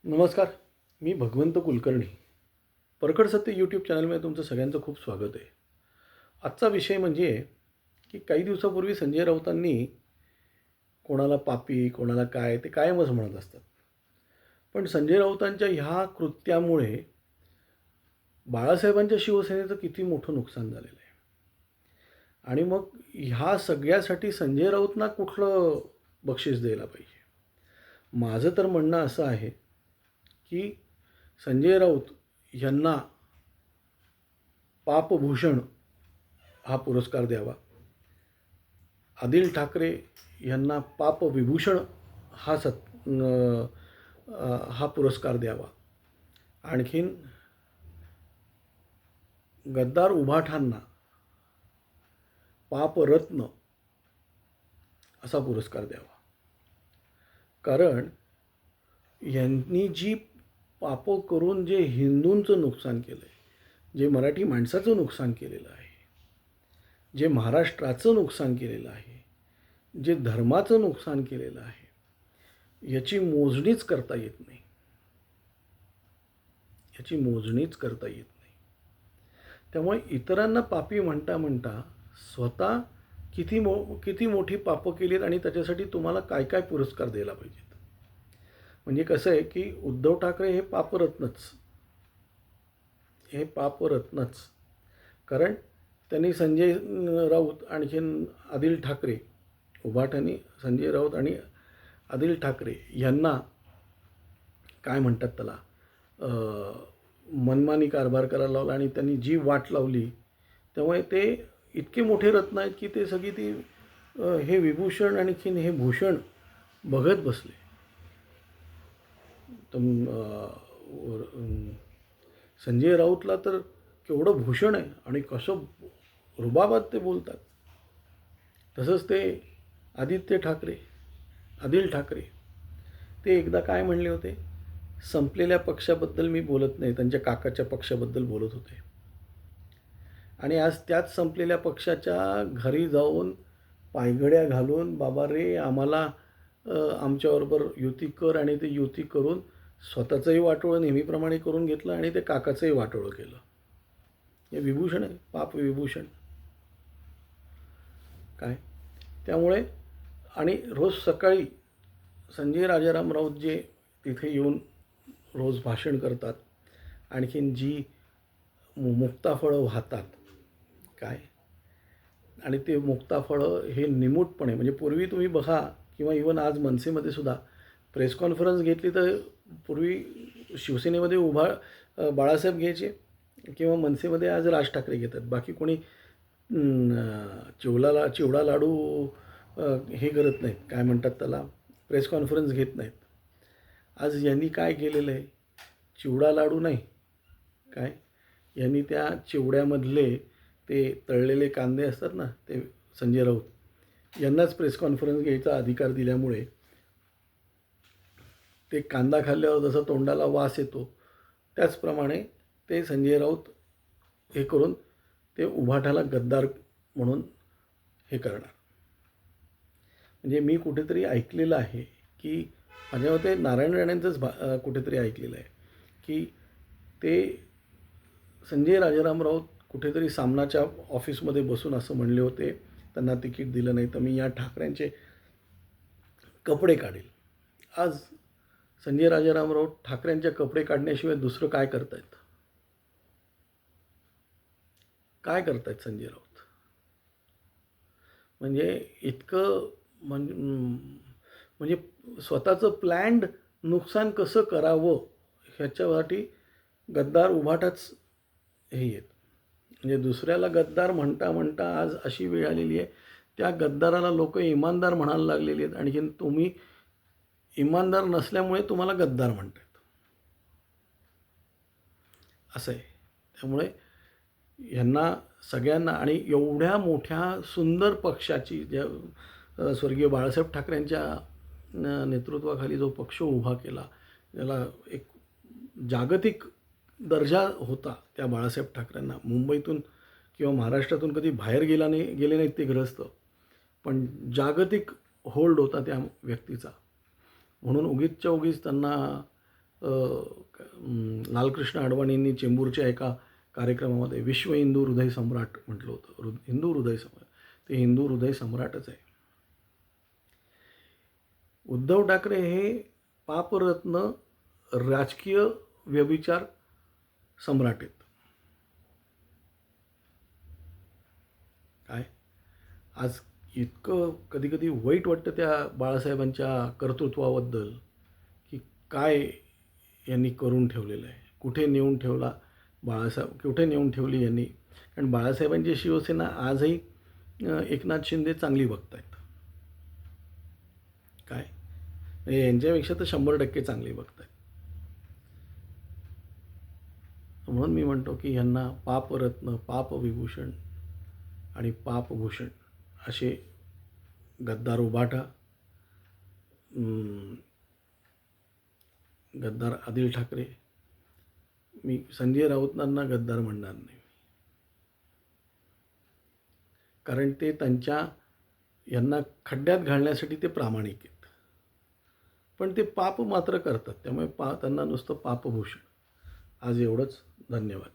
नमस्कार. मी भगवंत कुलकर्णी. परखड सत्य यूट्यूब चॅनलमध्ये तुमचं सगळ्यांचं खूप स्वागत आहे. आजचा विषय म्हणजे की काही दिवसापूर्वी संजय राऊतांनी कोणाला पापी, कोणाला काय ते कायमच म्हणत असतात. पण संजय राऊतांच्या ह्या कृत्यामुळे बाळासाहेबांच्या शिवसेनेचं किती मोठं नुकसान झालेलं आहे. आणि मग ह्या सगळ्यासाठी संजय राऊतना कुठलं बक्षीस द्यायला पाहिजे? माझं तर म्हणणं असं आहे की संजय राऊत यांना पापभूषण हा पुरस्कार द्यावा. आदिल ठाकरे यांना पापविभूषण हा हा पुरस्कार द्यावा. आणखीन गद्दार उभाठांना पापरत्न असा पुरस्कार द्यावा. कारण यांनी जी पापं करून जे हिंदूंचं नुकसान केलं आहे, जे मराठी माणसाचं नुकसान केलेलं आहे, जे महाराष्ट्राचं नुकसान केलेलं आहे, जे धर्माचं नुकसान केलेलं आहे, याची मोजणीच करता येत नाही. याची मोजणीच करता येत नाही. त्यामुळे इतरांना पापी म्हणता म्हणता स्वतः किती मोठी पापं केलीत आणि त्याच्यासाठी तुम्हाला काय काय पुरस्कार द्यायला पाहिजेत. म्हणजे कसं आहे की उद्धव ठाकरे हे पापरत्नच. कारण त्यांनी संजय राऊत आणखीन आदिल ठाकरे, उभाटांनी संजय राऊत आणि आदिल ठाकरे यांना काय म्हणतात त्याला मनमानी कारभार करायला लावला आणि त्यांनी जी वाट लावली, त्यामुळे ते इतके मोठे रत्न आहेत की ते सगळी ती हे विभूषण आणखीन हे भूषण बघत बसले. संजय राऊतला तर केवढं भूषण आहे आणि कसं रुबाबात ते बोलतात. तसंच ते आदिल ठाकरे ते एकदा काय म्हणले होते, संपलेल्या पक्षाबद्दल मी बोलत नाही, त्यांच्या काकाच्या पक्षाबद्दल बोलत होते. आणि आज त्याच संपलेल्या पक्षाच्या घरी जाऊन पायघड्या घालून बाबा रे आम्हाला आमच्याबरोबर युती कर, आणि ते युती करून स्वतःचंही वाटोळं नेहमीप्रमाणे करून घेतलं आणि ते काकाचंही वाटोळं केलं. हे विभूषण आहे, पाप विभूषण काय. त्यामुळे आणि रोज सकाळी संजय राजाराम राऊत जे तिथे येऊन रोज भाषण करतात, आणखीन जी मुक्ताफळं वाहतात काय, आणि ते मुक्ताफळं हे निमूटपणे, म्हणजे पूर्वी तुम्ही बघा किंवा इवन आज मनसेमध्ये सुद्धा प्रेस कॉन्फरन्स घेतली तर पूर्वी शिवसेनेमध्ये बाळासाहेब घ्यायचे किंवा मनसेमध्ये आज राज ठाकरे घेतात. बाकी कोणी चिवडा लाडू हे करत नाहीत, काय म्हणतात त्याला, प्रेस कॉन्फरन्स घेत नाहीत. आज यांनी काय केलेलं आहे, चिवडा लाडू नाही काय, यांनी त्या चिवड्यामधले ते तळलेले कांदे असतात ना, ते संजय राऊत यांनाच प्रेस कॉन्फरन्स घ्यायचा अधिकार दिल्यामुळे ते कांदा खाल्ल्यावर जसं तोंडाला वास येतो, त्याचप्रमाणे ते संजय राऊत हे करून ते उभाटाला गद्दार म्हणून हे करणार. म्हणजे मी कुठेतरी ऐकलेलं आहे की, माझ्या मते नारायण राणेंचंच कुठेतरी ऐकलेलं आहे की ते संजय राजाराम राऊत कुठेतरी सामनाच्या ऑफिसमध्ये बसून असं म्हणले होते, त्यांना तिकीट दिलं नाही तर मी या ठाकरेंचे कपडे काढेल. आज संजय राजाराम राऊत ठाकरेंचे कपडे काढण्याशिवाय दुसरं काय करतायत? काय करतायत संजय राऊत? म्हणजे इतकं म्हणजे स्वतःचं प्लॅन्ड नुकसान कसं करावं ह्याच्यासाठी गद्दार उभाटाच हे येत. म्हणजे दुसऱ्याला गद्दार म्हणता म्हणता आज अशी वेळ आलेली आहे, त्या गद्दाराला लोक इमानदार म्हणायला लागलेली आहेत. आणखीन तुम्ही इमानदार नसल्यामुळे तुम्हाला गद्दार म्हणतात, असं आहे. त्यामुळे यांना सगळ्यांना, आणि एवढ्या मोठ्या सुंदर पक्षाची, ज्या स्वर्गीय बाळासाहेब ठाकरेंच्या नेतृत्वाखाली जो पक्ष उभा केला, त्याला एक जागतिक दर्जा होता त्या बाळासाहेब ठाकरेंना. मुंबईतून किंवा महाराष्ट्रातून कधी बाहेर गेले नाहीत ते ग्रस्त, पण जागतिक होल्ड होता त्या व्यक्तीचा. म्हणून उगीचच्या उगीच त्यांना लालकृष्ण अडवाणींनी चेंबूरच्या एका कार्यक्रमामध्ये विश्व हिंदू हृदय सम्राट म्हटलं होतं. हिंदू हृदय सम्राट, ते हिंदू हृदय सम्राटच आहे. उद्धव ठाकरे हे पापरत्न राजकीय व्यभिचार सम्राट आहेत. काय आज इतकं कधी कधी वाईट वाटतं त्या बाळासाहेबांच्या कर्तृत्वाबद्दल, की काय यांनी करून ठेवलेलं आहे, कुठे नेऊन ठेवला बाळासाहेब, कुठे नेऊन ठेवली यांनी. कारण बाळासाहेबांची शिवसेना आजही एकनाथ शिंदे चांगली बघतायत. काय म्हणजे यांच्यापेक्षा तर 100% चांगली बघतायत. म्हणून मी म्हणतो की यांना पापरत्न, पापविभूषण आणि पापभूषण असे गद्दार उभाटा, गद्दार आदिल ठाकरे, मी संजय राऊतांना गद्दार म्हणणार नाही, कारण ते त्यांच्या यांना खड्ड्यात घालण्यासाठी ते प्रामाणिक आहेत, पण ते पाप मात्र करतात. त्यामुळे त्यांना नुसतं पापभूषण. आज एवढंच. धन्यवाद.